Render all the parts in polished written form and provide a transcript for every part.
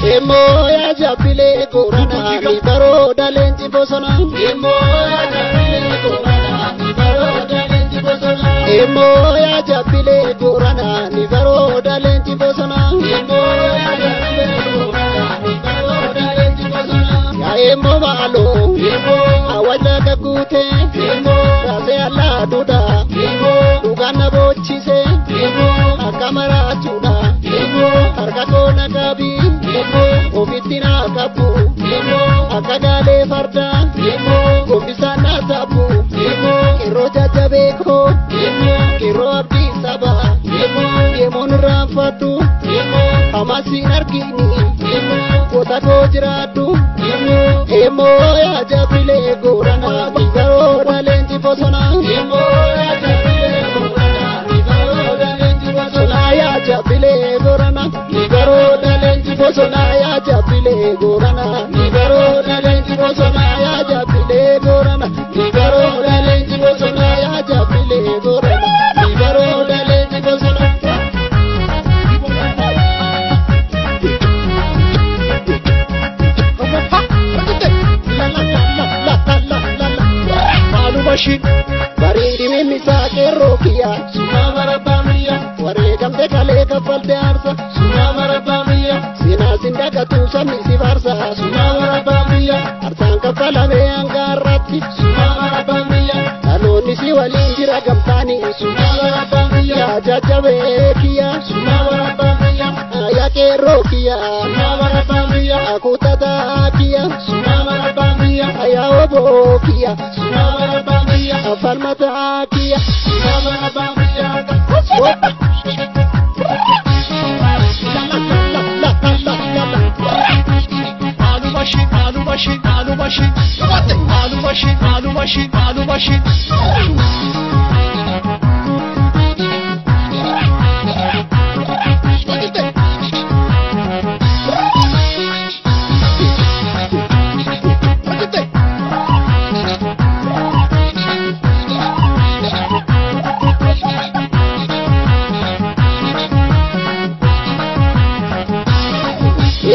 Emo ya jabile korana ni baroda lenji bosona. Emo ya jabile korana ni baroda lenji bosona. Emo ya jabile korana ni baroda lenji bosona. Emo ya jabile korana ni baroda lenji bosona. Ya emo malo. Emo awala kakute. Emo rase ala duda. Emo ugana bochise. Emo akamara chuda. Emo argatona kabi. Ofitina kapu, akagale farda, komisana tapu, kiro jajabeko, kiro abdi saba, yemon rafatu, amasi narkini, kota kojratu, emo ya jabile gorana, nigaro dalenji bosona, emo ya jabile gorana, nigaro dalenji bosona, ya jabile gorana, nigaro dalenji bosona ya jabile gorana, nigaro dalenji bosona ya jabile gorana, nigaro dalenji bosona ya jabile gorana, nigaro dalenji bosona. Malu machine, baridi me misake rokia, suna marabamiya, ware kamte kale kafalte arsa, suna marabamiya. Sinda katu sami si varsa, suna marabamiya. Arsan kafala me angarati, suna marabamiya. Aloni si walinjira gamtani, suna marabamiya. Ya jajabe kia, suna marabamiya. Ayake rokia, suna marabamiya. Akutata kia, suna marabamiya. Ayaobo kia, suna marabamiya. Afarmata kia, suna marabamiya. Alu machine.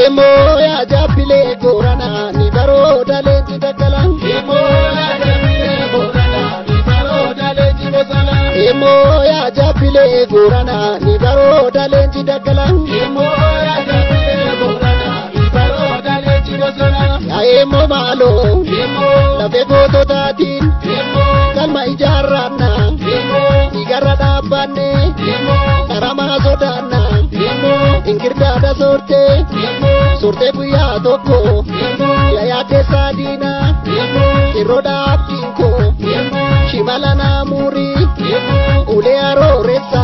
Emo ya jabile gorana ni baroda lenji dakala. Emo ya jabile gorana ni baroda lenji bosala. Emo ya jabile gorana ni baroda lenji dakala. Emo ya jabile gorana ni baroda lenji bosala. Ya emo malo. Emo la begoto datin. Emo kalma ijarana. Emo igara dabane. Emo karama sodana. Emo ingirda da sorte. Sorte buya toko, ya yate sadina, kiroda apinko, shimala na muri, ule aro resa.